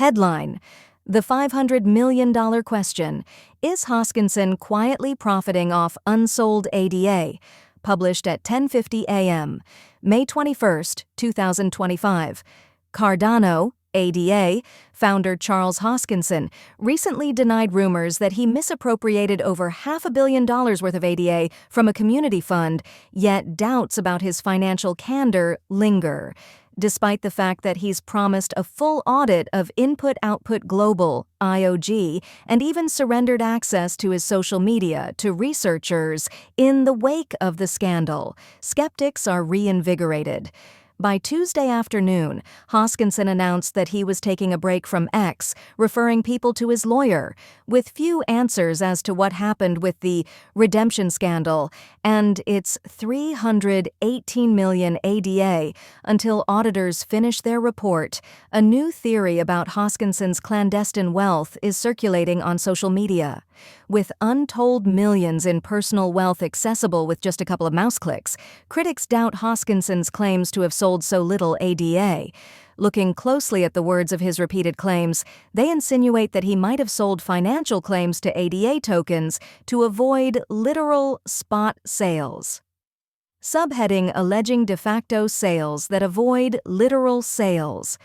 Headline: The $500 million question. Is Hoskinson quietly profiting off unsold ADA? Published at 10:50 a.m., May 21, 2025. Cardano, ADA, founder Charles Hoskinson, recently denied rumors that he misappropriated over $500 million worth of ADA from a community fund, yet doubts about his financial candor linger, despite the fact that he's promised a full audit of Input Output Global, IOG, and even surrendered access to his social media to researchers in the wake of the scandal. Skeptics are reinvigorated. By Tuesday afternoon, Hoskinson announced that he was taking a break from X, referring people to his lawyer, with few answers as to what happened with the redemption scandal and its $318 million ADA until auditors finish their report. A new theory about Hoskinson's clandestine wealth is circulating on social media. With untold millions in personal wealth accessible with just a couple of mouse clicks, critics doubt Hoskinson's claims to have sold so little ADA. Looking closely at the words of his repeated claims, they insinuate that he might have sold financial claims to ADA tokens to avoid literal spot sales. Subheading alleging de facto sales that avoid literal sales.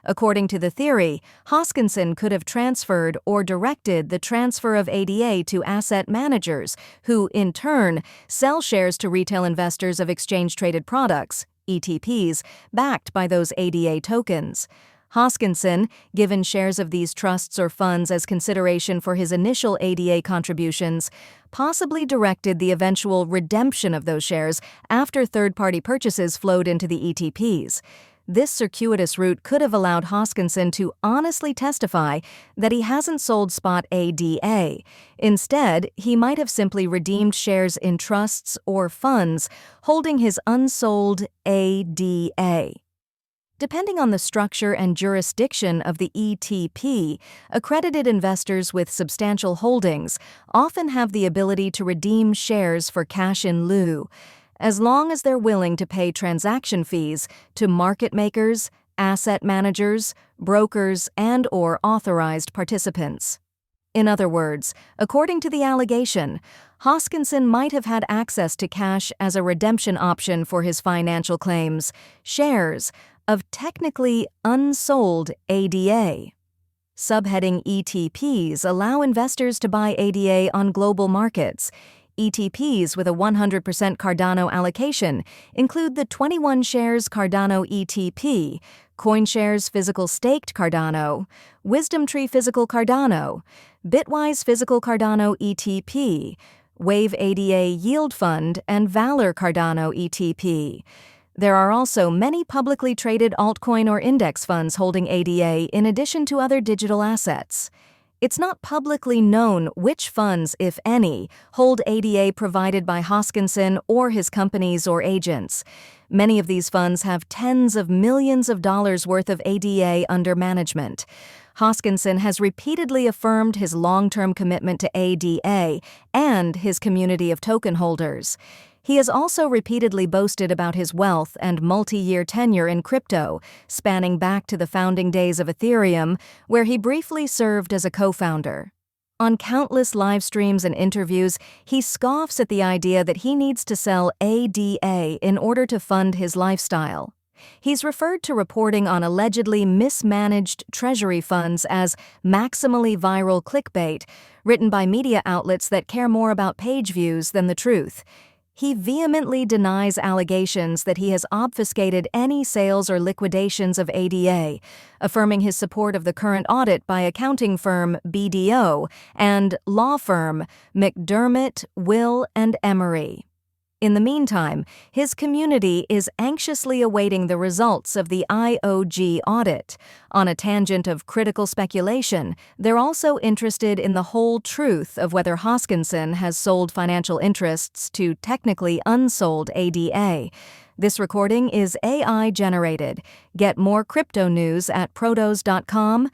According to the theory, Hoskinson could have transferred or directed the transfer of ADA to asset managers, who, in turn, sell shares to retail investors of exchange-traded products, ETPs, backed by those ADA tokens. Hoskinson, given shares of these trusts or funds as consideration for his initial ADA contributions, possibly directed the eventual redemption of those shares after third-party purchases flowed into the ETPs. This circuitous route could have allowed Hoskinson to honestly testify that he hasn't sold spot ADA. Instead, he might have simply redeemed shares in trusts or funds holding his unsold ADA. Depending on the structure and jurisdiction of the ETP, accredited investors with substantial holdings often have the ability to redeem shares for cash in lieu, as long as they're willing to pay transaction fees to market makers, asset managers, brokers, and/or authorized participants. In other words, according to the allegation, Hoskinson might have had access to cash as a redemption option for his financial claims, shares of technically unsold ADA. Subheading ETPs allow investors to buy ADA on global markets. ETPs with a 100% Cardano allocation include the 21 shares Cardano ETP, CoinShares Physical Staked Cardano, WisdomTree Physical Cardano, Bitwise Physical Cardano ETP, Wave ADA Yield Fund, and Valor Cardano ETP. There are also many publicly traded altcoin or index funds holding ADA in addition to other digital assets. It's not publicly known which funds, if any, hold ADA provided by Hoskinson or his companies or agents. Many of these funds have tens of millions of dollars worth of ADA under management. Hoskinson has repeatedly affirmed his long-term commitment to ADA and his community of token holders. He has also repeatedly boasted about his wealth and multi-year tenure in crypto, spanning back to the founding days of Ethereum, where he briefly served as a co-founder. On countless live streams and interviews, he scoffs at the idea that he needs to sell ADA in order to fund his lifestyle. He's referred to reporting on allegedly mismanaged treasury funds as maximally viral clickbait, written by media outlets that care more about page views than the truth. He vehemently denies allegations that he has obfuscated any sales or liquidations of ADA, affirming his support of the current audit by accounting firm BDO and law firm McDermott, Will and Emery. In the meantime, his community is anxiously awaiting the results of the IOG audit. On a tangent of critical speculation, they're also interested in the whole truth of whether Hoskinson has sold financial interests to technically unsold ADA. This recording is AI-generated. Get more crypto news at protos.com.